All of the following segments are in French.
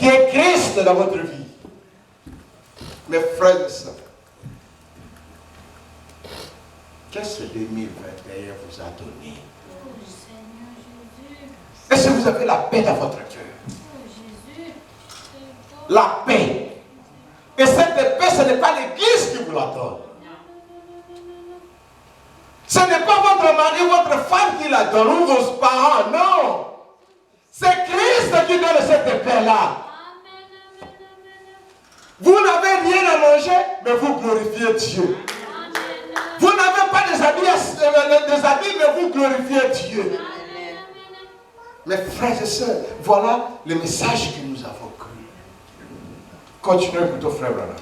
qui est Christ dans votre vie. Mes frères et sœurs, qu'est-ce que 2021 vous a donné? Est-ce que vous avez la paix dans votre cœur? La paix. Et cette paix, ce n'est pas l'Église qui vous la donne. Ce n'est pas votre mari, votre femme qui la donne, ou vos parents, non. C'est Christ qui donne cette paix-là. Vous n'avez rien à manger, mais vous glorifiez Dieu. Vous n'avez pas des habits, mais vous glorifiez Dieu. Mes frères et sœurs, voilà le message que nous avons cru. Continuez plutôt, frère Branham.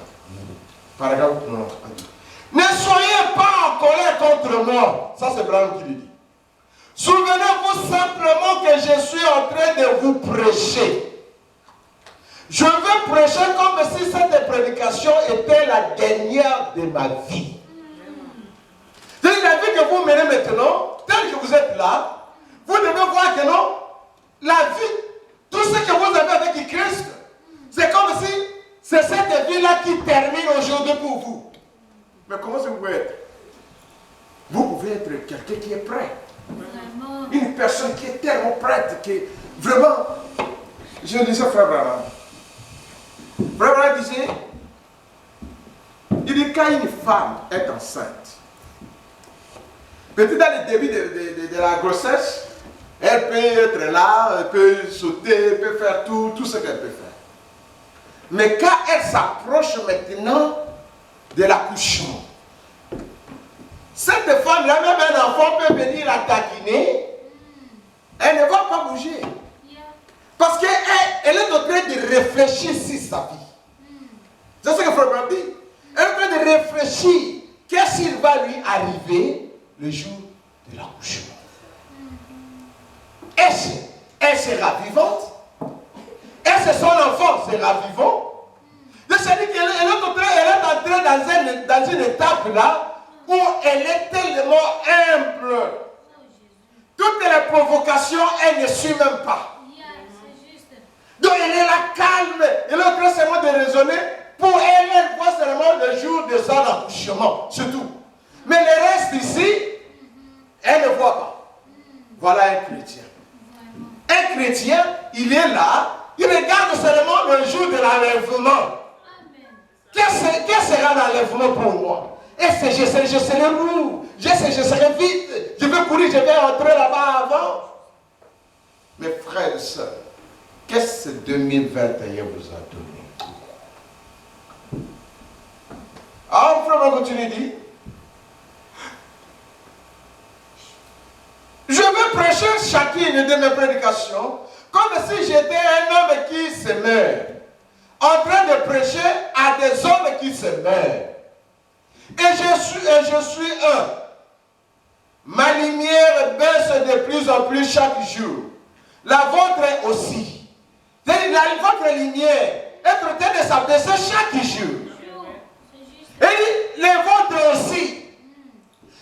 Paragraphe 90. Ne soyez pas en colère contre moi. Ça, c'est Branham qui le dit. Souvenez-vous simplement que je suis en train de vous prêcher. Je veux prêcher comme si cette prédication était la dernière de ma vie. C'est la vie que vous menez maintenant, tel que vous êtes là, vous devez voir que non, la vie, tout ce que vous avez avec Christ, c'est comme si c'est cette vie-là qui termine aujourd'hui pour vous. Mais comment ça vous pouvez être? Vous pouvez être quelqu'un qui est prêt. Une personne qui est tellement prête, qui est vraiment... Je disais frère Branham. Frère Branham disait, il dit quand une femme est enceinte, peut-être dans le début de la grossesse, elle peut être là, elle peut sauter, elle peut faire tout ce qu'elle peut faire. Mais quand elle s'approche maintenant de l'accouchement, cette femme-là, même un enfant peut venir la taquiner, elle ne va pas bouger. Parce qu'elle est en train de réfléchir sur sa vie. C'est ce que Frère Branham dit. Elle est en train de réfléchir qu'est-ce qu'il va lui arriver le jour de l'accouchement. Elle sera vivante. Est-ce que son enfant sera vivant? C'est-à-dire qu'elle est entrée dans une étape là où elle est tellement humble. Toutes les provocations, elle ne suit même pas. Donc elle est là calme. Elle est en train seulement de raisonner. Pour elle, elle voit seulement le jour de son accouchement. C'est tout. Mais le reste ici, elle ne voit pas. Voilà un chrétien. Un chrétien, il est là, il regarde seulement le jour de l'enlèvement. Qu'est-ce sera l'enlèvement pour moi? Est-ce que je serai lourd? Je serai vite? Je vais courir, je vais entrer là-bas avant? Mes frères et sœurs, qu'est-ce que 2021 vous a donné? Ah, frère, on continue, dit. Je vais prêcher chacune de mes prédications comme si j'étais un homme qui se meurt, en train de prêcher à des hommes qui se meurent. Et je suis un. Ma lumière baisse de plus en plus chaque jour. La vôtre aussi. Votre lumière est en train de s'abaisser chaque jour. Et les vôtres aussi.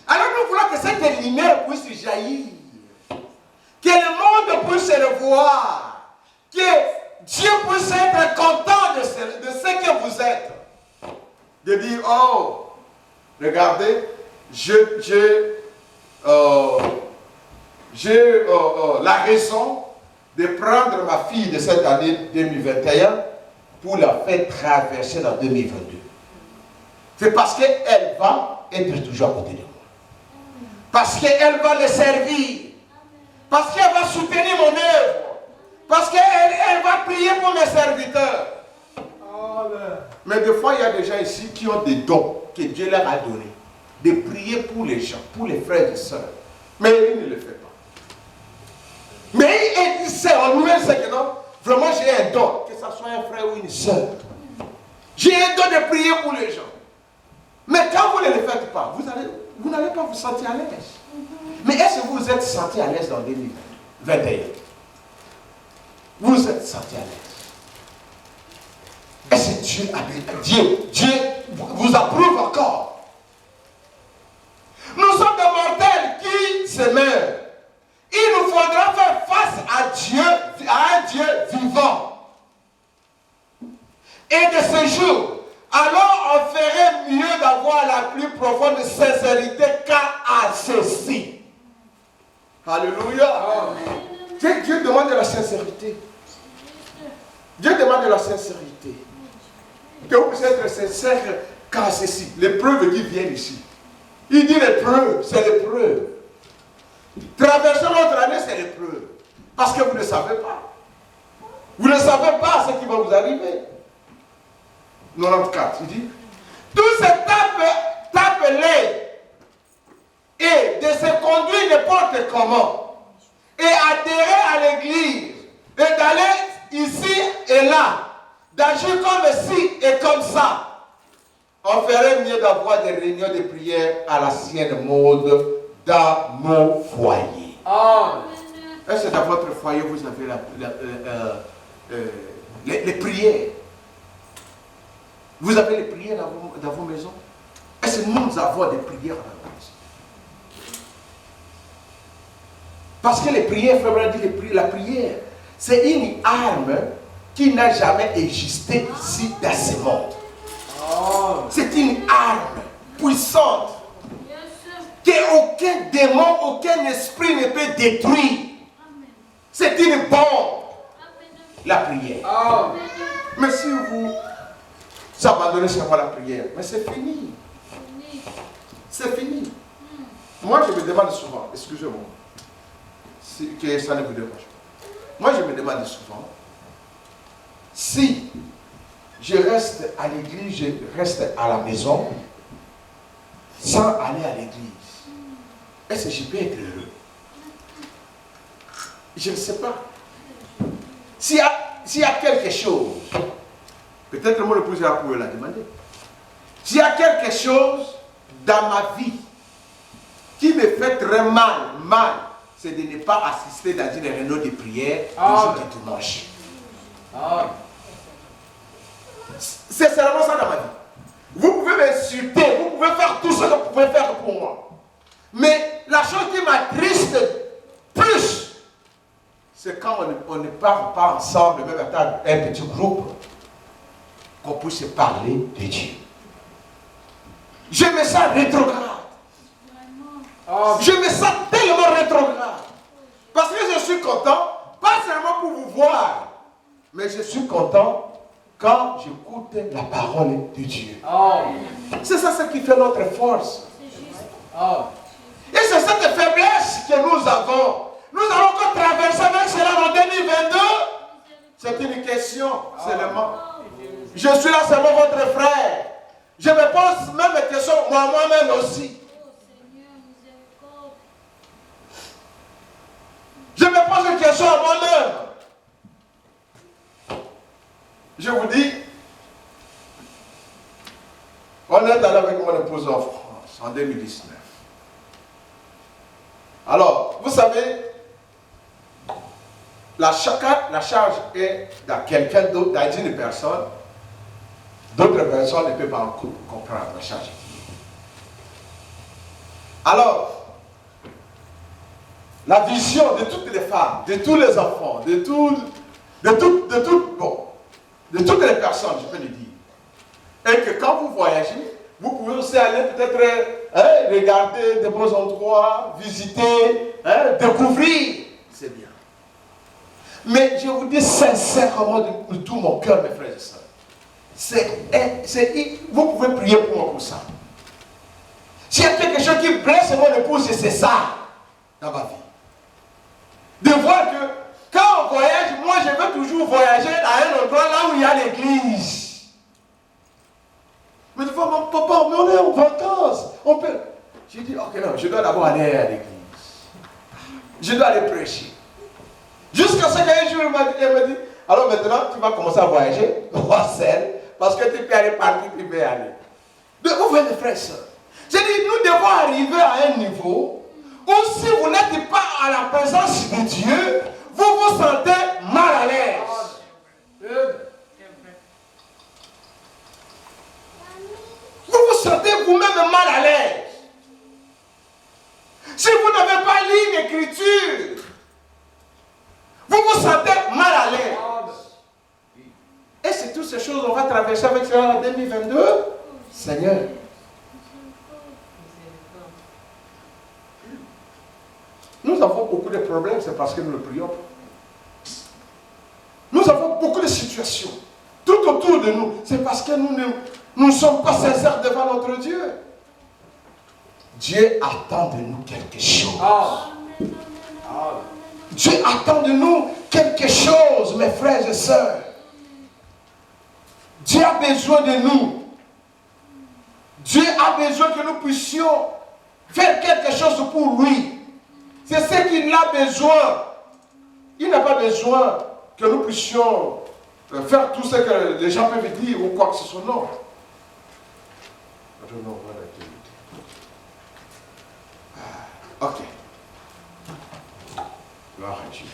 Alors nous voulons que cette lumière puisse jaillir. Que le monde puisse le voir. Que Dieu puisse être content de ce que vous êtes. De dire, oh, regardez, j'ai la raison de prendre ma fille de cette année 2021 pour la faire traverser dans 2022. C'est parce qu'elle va être toujours à côté de moi. Parce qu'elle va le servir. Parce qu'elle va soutenir mon œuvre. Parce qu'elle va prier pour mes serviteurs. Mais des fois, il y a des gens ici qui ont des dons que Dieu leur a donnés. De prier pour les gens, pour les frères et sœurs. Mais il ne le fait pas. Mais il sait, en nous-mêmes, c'est que non, vraiment j'ai un don, que ce soit un frère ou une sœur. J'ai un don de prier pour les gens. Mais quand vous ne le faites pas, vous n'allez pas vous sentir à l'aise. Mais est-ce que vous vous êtes senti à l'aise dans 2021? Vous vous êtes senti à l'aise? Est-ce que Dieu vous approuve encore? Nous sommes des mortels qui se meurent. Il nous faudra faire face à Dieu, à un Dieu vivant. et de ce jour, alors on ferait mieux d'avoir la plus profonde sincérité qu'à ceci. Alléluia. Dieu demande de la sincérité. Dieu demande de la sincérité. Que vous puissiez être sincère qu'à ceci. Les preuves qui viennent ici. Il dit les preuves, c'est les preuves. Traverser notre année, c'est les preuves. Parce que vous ne savez pas. Vous ne savez pas ce qui va vous arriver. 94, il dit, tous ces tape-les et de se conduire n'importe comment et adhérer à l'église et d'aller ici et là, d'agir comme ci et comme ça. On ferait mieux d'avoir des réunions de prière à l'ancienne mode dans nos foyers. Est-ce que dans votre foyer, vous avez les prières? Vous avez les prières dans vos maisons? Est-ce que nous avons des prières dans la maison? Parce que les prières, frère, dit la prière, c'est une arme qui n'a jamais existé ici dans ce monde. C'est une arme puissante qu'aucun démon, aucun esprit ne peut détruire. C'est une bombe, la prière. Mais si vous abandonnez seulement la prière, mais c'est fini. C'est fini. Moi, je me demande souvent, excusez-moi, que ça ne vous dérange pas. Moi, je me demande souvent, si je reste à l'église, je reste à la maison, sans aller à l'église, est-ce que je peux être heureux? Je ne sais pas. S'il y a quelque chose, peut-être mon épouse va pouvoir la demander. S'il y a quelque chose dans ma vie qui me fait très mal, c'est de ne pas assister dans une réunion de prière le jour du dimanche. C'est seulement ça dans ma vie. Vous pouvez m'insulter, vous pouvez faire tout ce que vous pouvez faire pour moi. Mais la chose qui m'attriste plus, c'est quand on ne parle pas ensemble, même à un petit groupe, qu'on puisse parler de Dieu. Je me sens rétrograde. Je me sens tellement rétrograde. Parce que je suis content, pas seulement pour vous voir, mais je suis content quand j'écoute la parole de Dieu. C'est ça ce qui fait notre force. Et c'est cette faiblesse que nous avons. Nous allons encore traverser avec cela en 2022. C'est une question seulement. Je suis là seulement votre frère. Je me pose même des questions moi-même aussi. Je me pose une question à moi-même. Je vous dis, on est allé avec mon épouse en France en 2019. Alors, vous savez, la charge est dans quelqu'un d'autre, dans une personne. D'autres personnes ne peuvent pas comprendre la charge. Alors, la vision de toutes les femmes, de tous les enfants, de toutes les personnes, je peux le dire, est que quand vous voyagez, vous pouvez aussi aller peut-être regarder de beaux endroits, visiter, découvrir. C'est bien. Mais je vous dis sincèrement de tout mon cœur, mes frères et sœurs, vous pouvez prier pour moi pour ça. S'il y a quelque chose qui blesse mon épouse, c'est ça dans ma vie. De voir que quand on voyage, moi je veux toujours voyager à un endroit là où il y a l'église. Mais des fois, mon papa, mais on est en vacances. On peut. J'ai dit, ok, non, je dois d'abord aller à l'église. Je dois aller prêcher. Jusqu'à ce qu'un jour, elle m'a dit, alors maintenant, tu vas commencer à voyager, voir seul, parce que tu peux aller partout, tu peux aller. Donc, vous voyez, mes frères et sœurs, j'ai dit, nous devons arriver à un niveau où si vous n'êtes pas à la présence de Dieu, vous vous sentez mal à l'aise. Vous vous sentez vous-même mal à l'aise. Si vous n'avez pas lu l'écriture, vous vous sentez mal à l'aise. Et c'est si toutes ces choses, on va traverser avec cela en 2022, Seigneur. Nous avons beaucoup de problèmes, c'est parce que nous ne prions pas. Nous avons beaucoup de situations tout autour de nous. C'est parce que nous ne sommes pas sincères devant notre Dieu. Dieu attend de nous quelque chose. Dieu attend de nous quelque chose, mes frères et sœurs. Dieu a besoin de nous. Dieu a besoin que nous puissions faire quelque chose pour lui. C'est ce qu'il a besoin. Il n'a pas besoin que nous puissions faire tout ce que les gens peuvent dire ou quoi que ce soit. Non. Ok. Gloire à Dieu.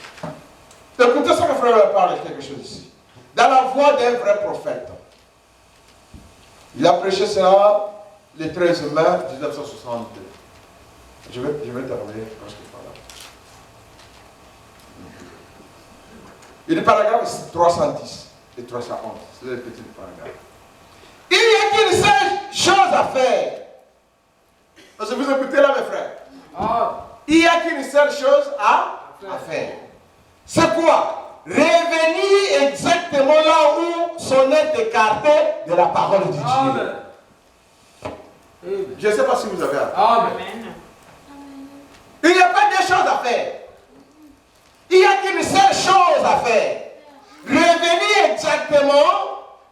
Écoutez ce que le frère parle quelque chose ici. Dans la voix d'un vrai prophète. Il a prêché cela le 13 mai 1962. Je vais terminer parce que voilà. Il est paragraphe 310 et 311. C'est le petit paragraphe. Il y a qu'une seule chose à faire. Est-ce que vous écoutez là, mes frères? Il n'y a qu'une seule chose à faire. C'est quoi? Revenir exactement là où son est écarté de la parole de Dieu. Je ne sais pas si vous avez appris. Amen. Il n'y a pas de choses à faire. Il n'y a qu'une seule chose à faire. Revenir exactement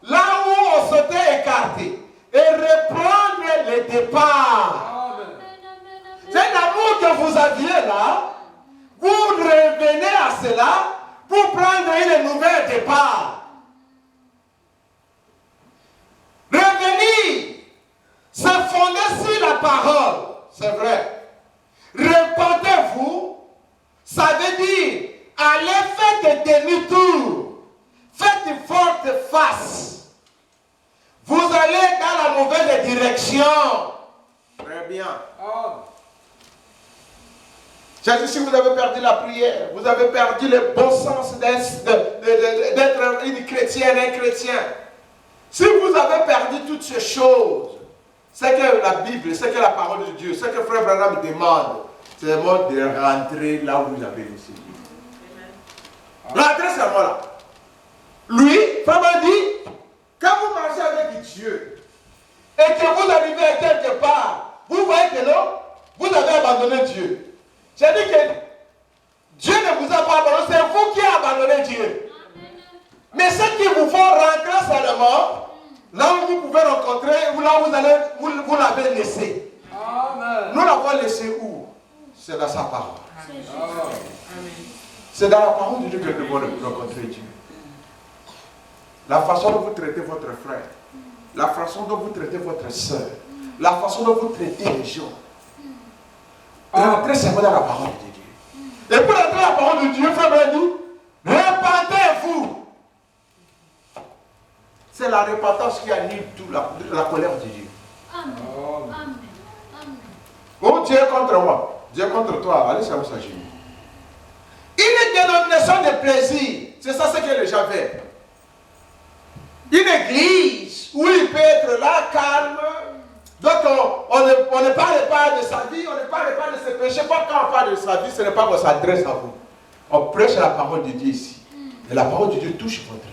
là où on s'était écarté et reprendre le départ. C'est l'amour que vous aviez là. Vous revenez à cela pour prendre une nouvelle départ. Revenir, se fonder sur la parole, c'est vrai. Répentez-vous, ça veut dire allez faire des demi-tours, faites une forte face. Vous allez dans la mauvaise direction. Très bien. C'est-à-dire si vous avez perdu la prière, vous avez perdu le bon sens d'être une chrétienne, un chrétien. Si vous avez perdu toutes ces choses, c'est que la Bible, c'est que la parole de Dieu, c'est que Frère Branham demande, c'est le mode de rentrer là où vous avez laissé. Rentrez seulement là. Lui, Frère Branham dit, quand vous marchez avec Dieu et que vous arrivez à quelque part, vous voyez que non, vous avez abandonné Dieu. J'ai dit que Dieu ne vous a pas abandonné, c'est vous qui avez abandonné Dieu. Mais ce qui vous faut rentrer seulement, là où vous pouvez rencontrer, ou là où vous l'avez laissé. Amen. Nous l'avons laissé où? C'est dans sa parole. C'est dans la parole de Dieu que nous devons rencontrer Dieu. La façon dont vous traitez votre frère, la façon dont vous traitez votre soeur, la façon dont vous traitez les gens. Rentrez seulement dans la parole de Dieu. Et pour entrer dans la parole de Dieu, frère dit, repentez-vous. C'est la repentance qui annule toute la colère de Dieu. Amen. Amen. Oh, Dieu est contre moi. Dieu est contre toi. Allez, ça vous s'agit. Une dénomination de plaisir. C'est ça ce que les gens veulent. Une église où il peut être là, calme. Donc on ne parle pas de sa vie, on ne parle pas de ses péchés. Pas quand on parle de sa vie, ce n'est pas qu'on s'adresse à vous. On prêche la parole de Dieu ici. Et la parole de Dieu touche votre vie.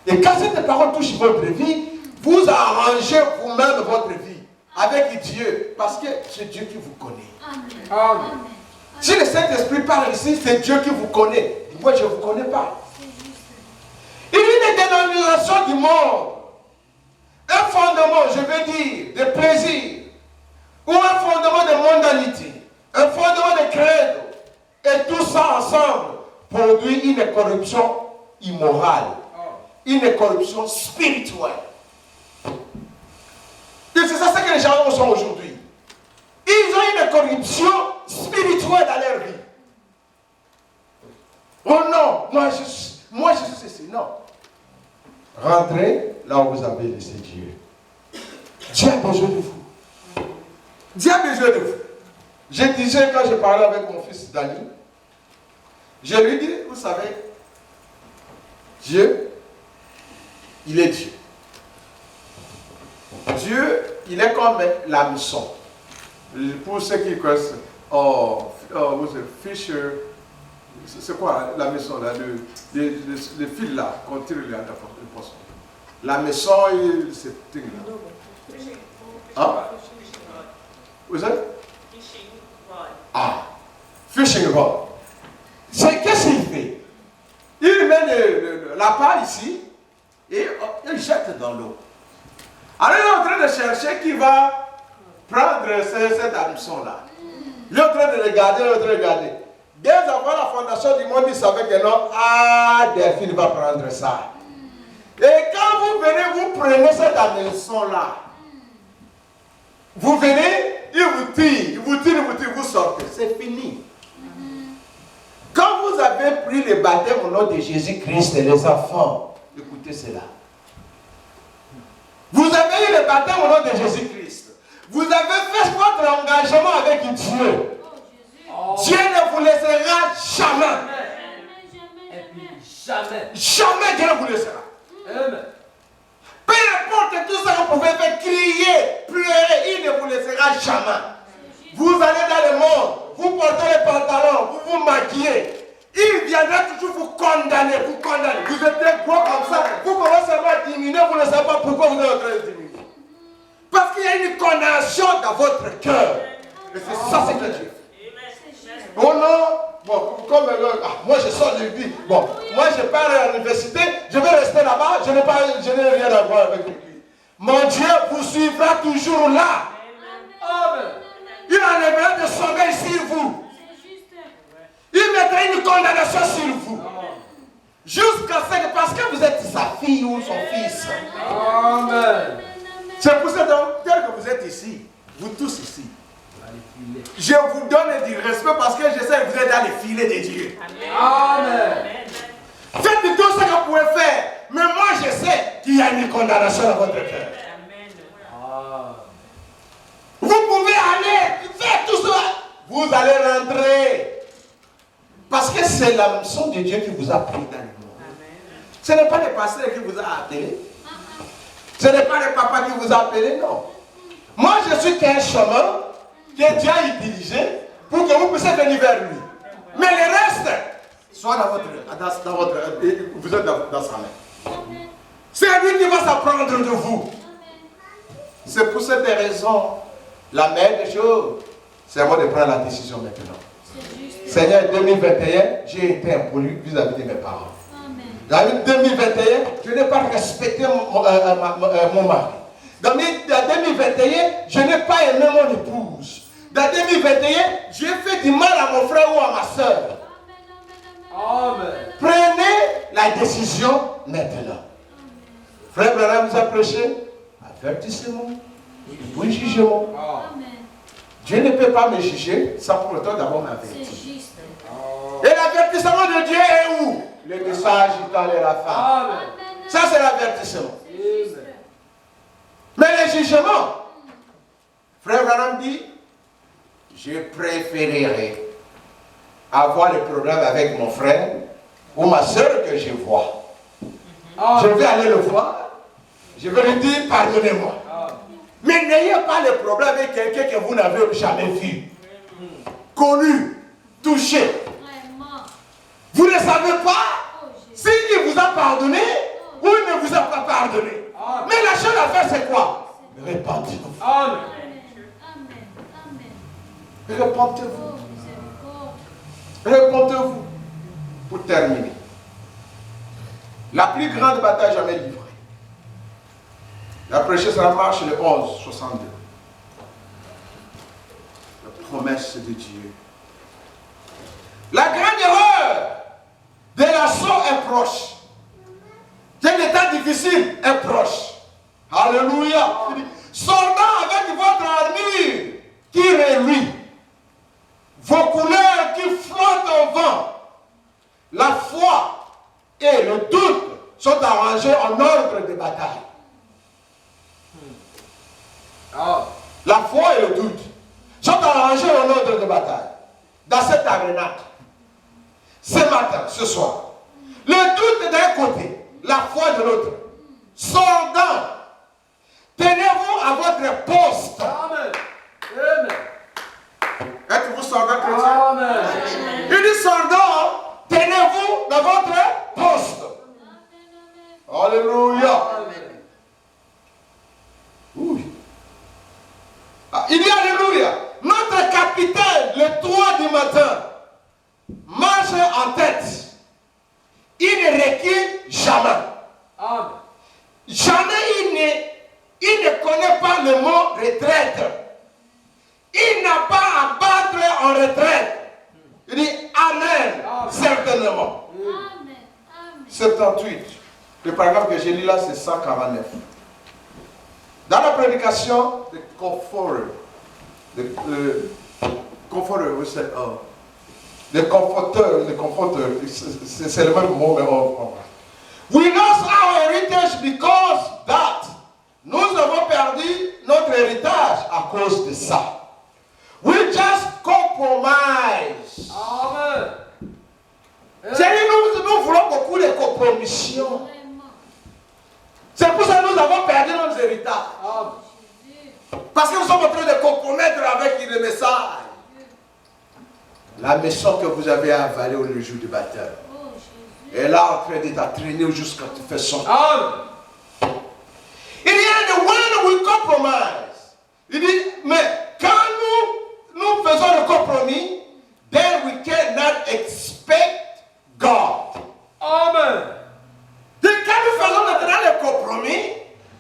Et quand cette parole touche votre vie, vous arrangez vous-même votre vie avec Dieu. Parce que c'est Dieu qui vous connaît. Amen. Si le Saint-Esprit parle ici, c'est Dieu qui vous connaît. Moi, je ne vous connais pas. Il y a une dénomination du monde. Un fondement, je veux dire, de plaisir, ou un fondement de mondanité, un fondement de credo, et tout ça ensemble produit une corruption immorale, une corruption spirituelle. Et c'est ça que les gens sont aujourd'hui. Ils ont une corruption spirituelle dans leur vie. Oh non, moi je suis ceci, non. Rentrez là où vous avez laissé Dieu. Dieu a besoin de vous. Dieu a besoin de vous. Je disais quand je parlais avec mon fils Dani, je lui dis, vous savez, Dieu il est Dieu. Dieu, il est comme la maçon. Pour ceux qui connaissent, Fisher, c'est quoi la maison là, le fil là, qu'on tire le poisson. La maison, c'est là. Hein? Vous savez? Ah, fishing rod. Qu'est-ce qu'il fait? Il met la paille ici et il jette dans l'eau. Alors il est en train de chercher qui va prendre cet hameçon-là. Il est en train de regarder, Dès avant la fondation du monde, il savait que non, Delphine va prendre ça. Et quand vous venez, vous prenez cet hameçon-là. Vous venez, il vous tire, vous sortez. C'est fini. Quand vous avez pris le baptême au nom de Jésus-Christ, les enfants, écoutez cela. Vous avez eu le baptême au nom de Jésus-Christ. Vous avez fait votre engagement avec Dieu. Dieu ne vous laissera jamais. Et puis jamais. Jamais Dieu ne vous laissera. Peu importe tout ça que vous pouvez faire, crier, pleurer, il ne vous laissera jamais. Vous allez dans le monde, vous portez les pantalons, vous vous maquillez. Il viendra toujours vous condamner, Vous êtes gros comme ça, vous commencez à diminuer, vous ne savez pas pourquoi vous êtes en train de diminuer. Parce qu'il y a une condamnation dans votre cœur. Et c'est ça, c'est que Dieu. Oh non, bon, comme moi je sors de vie, bon, moi je pars à l'université, je vais rester là-bas, je n'ai rien à voir avec lui. Mon Dieu vous suivra toujours là. Amen. Il enlèvera de sommeil sur vous. Il mettra une condamnation sur vous. Jusqu'à ce que, parce que vous êtes sa fille ou son fils. Amen. C'est pour ça que tel que vous êtes ici, vous tous ici, je vous donne du respect parce que je sais que vous êtes dans les filets de Dieu. Amen. Faites tout ce que vous pouvez faire. Mais moi je sais qu'il y a une condamnation dans votre cœur. Vous pouvez aller faire tout cela. Vous allez rentrer. Parce que c'est la mission de Dieu qui vous a pris dans le monde. Ce n'est pas le pasteur qui vous a appelé. Ce n'est pas le papa qui vous a appelé, non. Moi je suis qu'un chemin que Dieu a utilisé pour que vous puissiez venir vers lui. Mais le reste, soit dans votre vous êtes dans sa main. C'est lui qui va s'apprendre de vous. C'est pour cette raison, la meilleure des choses, c'est à moi de prendre la décision maintenant. Seigneur, 2021, j'ai été impoli vis-à-vis de mes parents. Dans 2021, je n'ai pas respecté mon mari. Dans 2021, je n'ai pas aimé mon épouse. Dans 2021, j'ai fait du mal à mon frère ou à ma soeur. Amen. Prenez la décision maintenant. Frère Branham vous a prêché, avertissez-moi, oui, jugez-moi. Dieu ne peut pas me juger sans pour autant d'abord m'avertir. Et l'avertissement de Dieu est où? Le message dans la femme. Amen. Ça c'est l'avertissement. Mais le jugement, frère Branham dit, je préférerais avoir le problème avec mon frère ou ma soeur que je vois. Je vais aller le voir, je vais lui dire pardonnez-moi. Mais n'ayez pas le problème avec quelqu'un que vous n'avez jamais vu, connu, touché. Vous ne savez pas s'il vous a pardonné ou il ne vous a pas pardonné. Mais la chose à faire c'est quoi? Répentez-vous. Amen. Répentez-vous. Répentez-vous. Pour terminer. La plus grande bataille jamais livrée. La prêchée sur la marche le 11-62. La promesse de Dieu. La grande erreur de l'assaut est proche. Quel état difficile est proche. Alléluia. Soldats avec votre armure qui reluit. Vos couleurs qui flottent au vent. La foi et le doute sont arrangés en ordre de bataille. La foi et le doute sont arrangés en ordre de bataille. Dans cette arène, ce matin, ce soir, le doute d'un côté, la foi de l'autre. soldats, tenez-vous à votre poste. Amen. Amen. Êtes-vous soldat chrétien? Amen. Il dit soldats, tenez-vous dans votre poste. Alléluia. Oui. Ah, il dit alléluia. Notre capitaine, le 3 du matin, marche en tête. Il ne recule jamais. Amen. Jamais il ne connaît pas le mot retraite. Il n'a pas à battre en retraite. Il dit Amen, Amen. certainement. Amen. 78. Le paragraphe que j'ai lu là, c'est 149. Dans la prédication, le conforter, c'est le même mot, mais we lost our heritage because that. Nous avons perdu notre héritage à cause de ça. We just compromise. Amen. Nous voulons beaucoup de compromissions. C'est pour ça que nous avons perdu nos héritages. Amen. Parce que nous sommes en train de compromettre avec le message. La maison que vous avez avalée le jour du baptême. Elle est là en train de t'entraîner jusqu'à ce que tu fais son. Amen. Il dit, and when we compromise. Il dit, mais quand nous faisons le compromis, then we cannot expect God. Amen. Donc, quand nous faisons maintenant le compromis,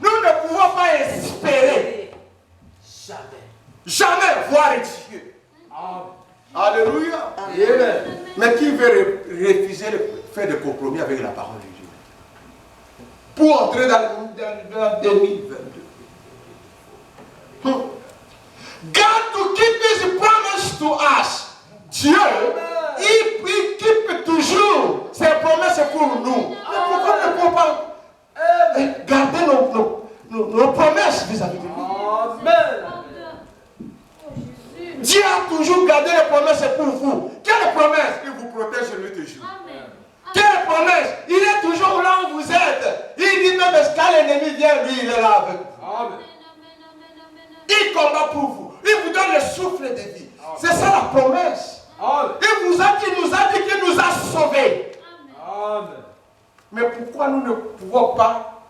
nous ne pouvons pas espérer jamais voir Dieu. Amen. Alléluia. Amen. Mais qui veut refuser le fait de compromis avec la parole de Dieu pour entrer dans 2022? God to keep his promise to us. Dieu, il keep toujours ses promesses pour nous. Mais pourquoi ne pouvons pas garder nos promesses vis-à-vis de lui? Amen. Dieu a toujours gardé les promesses pour vous. Quelle promesse? Il vous protège lui toujours. Quelle promesse? Il est toujours là où vous êtes. Il dit même quand l'ennemi vient, lui, il est là avec vous. Amen. Il combat pour vous. Il vous donne le souffle de vie. C'est ça la promesse. Amen. Il nous a dit qu'il nous a sauvés. Amen. Mais pourquoi nous ne pouvons pas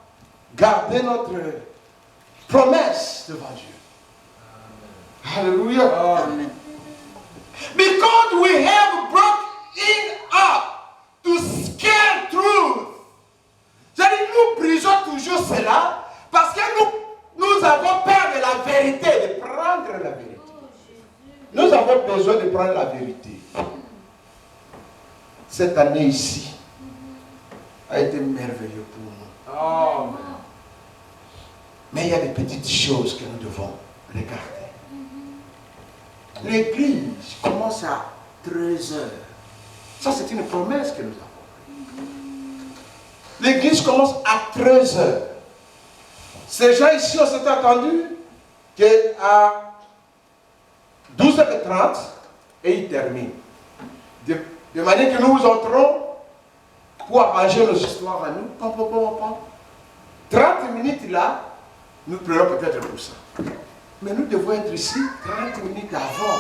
garder notre promesse devant Dieu? Alléluia. Amen. Because we have brought in up to scare truth. C'est-à-dire, nous brisons toujours cela parce que nous avons peur de la vérité, de prendre la vérité. Nous avons besoin de prendre la vérité. Cette année ici a été merveilleuse pour nous. Amen. Mais il y a des petites choses que nous devons regarder. L'église commence à 13h. Ça, c'est une promesse que nous avons. L'église commence à 13h. Ces gens ici, on s'est attendu qu'à 12h30, et ils terminent. De manière que nous entrons pour arranger nos histoires à nous. 30 minutes là, nous prenons peut-être pour ça. Mais nous devons être ici 30 minutes avant,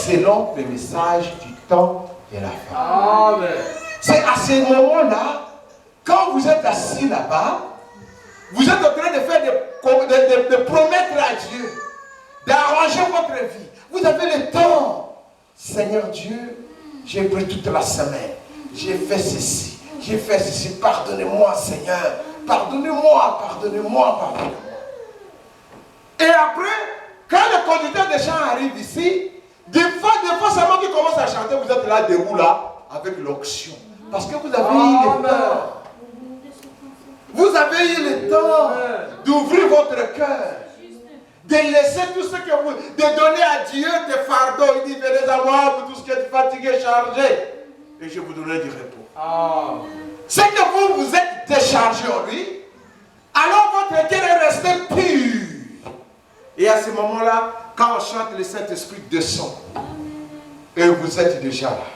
selon le message du temps de la fin. Amen. C'est à ce moment-là, quand vous êtes assis là-bas, vous êtes en train de faire de promettre à Dieu, d'arranger votre vie. Vous avez le temps. Seigneur Dieu, j'ai pris toute la semaine. J'ai fait ceci. J'ai fait ceci. Pardonnez-moi, Seigneur. Pardonnez-moi, pardonnez-moi, pardonnez-moi. Et après, quand le conducteur de chant arrive ici, des fois seulement qu'il commence à chanter, vous êtes là debout là, avec l'onction. Parce que vous avez eu le temps. Vous avez eu le temps d'ouvrir votre cœur. De laisser tout ce que vous... De donner à Dieu des fardeaux. Il dit, venez à moi pour tout ce qui est fatigué, chargé. Et je vous donnerai du repos. Amen. C'est que vous êtes déchargé en lui. Alors votre cœur est resté pur. Et à ce moment-là, quand on chante, le Saint-Esprit descend. Et vous êtes déjà là.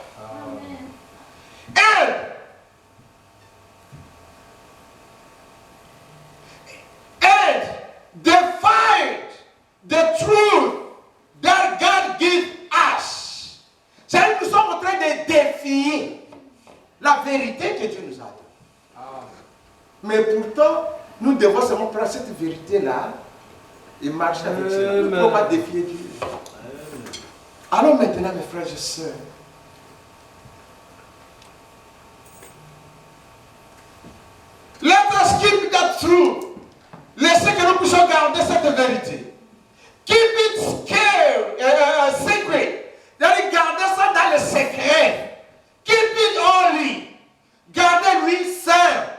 Mais pourtant, nous devons seulement prendre cette vérité-là et marcher avec cela. Nous ne pouvons pas défier Dieu. Alors maintenant, mes frères et sœurs, let us keep that truth. Laissez que nous puissions garder cette vérité. Keep it secret. Gardez ça dans le secret. Keep it holy. Gardez-lui saint.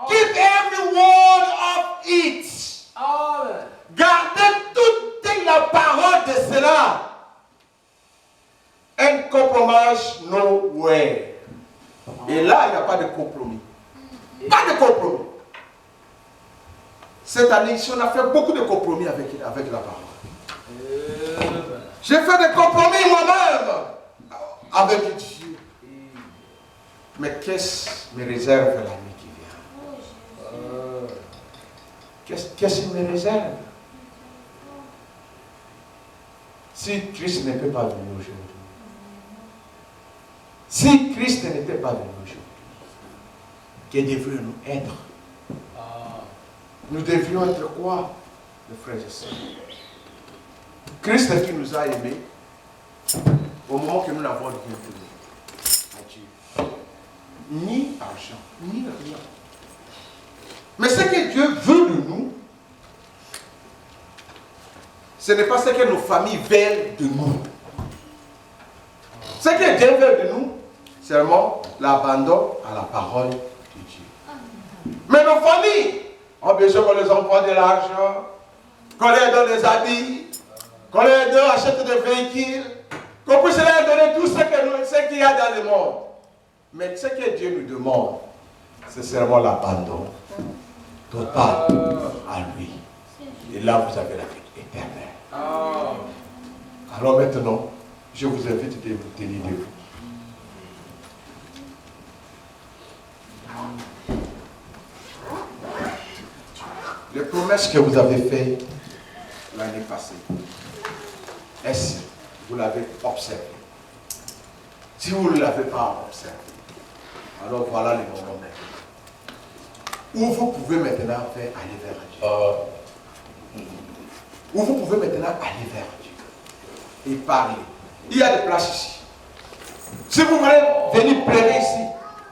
Keep every word of it. Amen. Gardez toute la parole de cela. And compromise nowhere. Et là, il n'y a pas de compromis. Pas de compromis. Cette année, on a fait beaucoup de compromis avec la parole. J'ai fait des compromis moi-même avec Dieu. Mais qu'est-ce me réserve l'année qui vient? Qu'est-ce qu'il me réserve? Si Christ n'était pas venu aujourd'hui, si Christ n'était pas venu aujourd'hui, que devrions-nous être? Nous devrions être quoi, mes frères et sœurs? Christ qui nous a aimés au moment que nous n'avons rien donné à Dieu. Ni argent, ni rien. Mais ce que Dieu veut de nous, ce n'est pas ce que nos familles veulent de nous. Ce que Dieu veut de nous, c'est vraiment l'abandon à la parole de Dieu. Mais nos familles ont besoin qu'on les envoie de l'argent, qu'on leur donne des habits, qu'on leur achète des véhicules, qu'on puisse leur donner tout ce qu'il y a dans le monde. Mais ce que Dieu nous demande, c'est seulement l'abandon total à lui. Et là, vous avez la vie éternelle. Alors maintenant, je vous invite de vous tenir debout. Les promesses que vous avez faites l'année passée, est-ce que vous l'avez observé? Si vous ne l'avez pas observé, alors voilà le moment maintenant. Où vous pouvez maintenant faire aller vers Dieu. Où vous pouvez maintenant aller vers Dieu et parler. Il y a des places ici. Si vous voulez venir pleurer ici,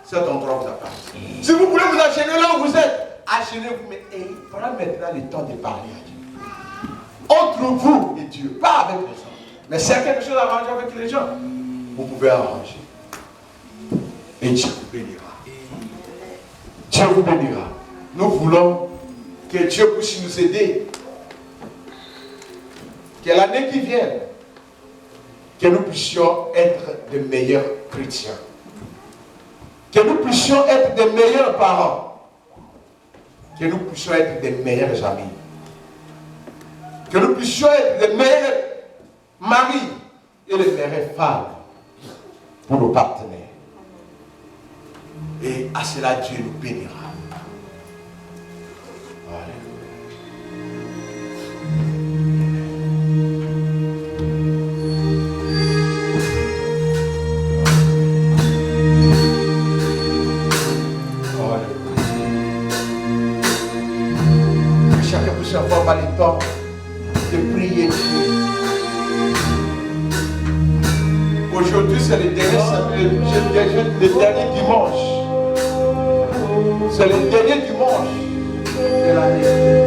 cet endroit vous appartient. Si vous voulez vous enchaîner là où vous êtes, achenez-vous, mais voilà maintenant le temps de parler à Dieu. Entre vous et Dieu, pas avec les gens. Mais s'il y a quelque chose à arranger avec les gens, vous pouvez arranger. Et Dieu vous bénira. Dieu vous bénira. Nous voulons que Dieu puisse nous aider. Que l'année qui vient, que nous puissions être de meilleurs chrétiens. Que nous puissions être de meilleurs parents. Que nous puissions être des meilleurs amis. Que nous puissions être des meilleurs maris et des meilleures femmes pour nos partenaires. Et à cela, Dieu nous bénira. Chacun puisse avoir le temps de prier Dieu. Aujourd'hui, c'est le dernier dimanche. C'est le dernier dimanche de l'année.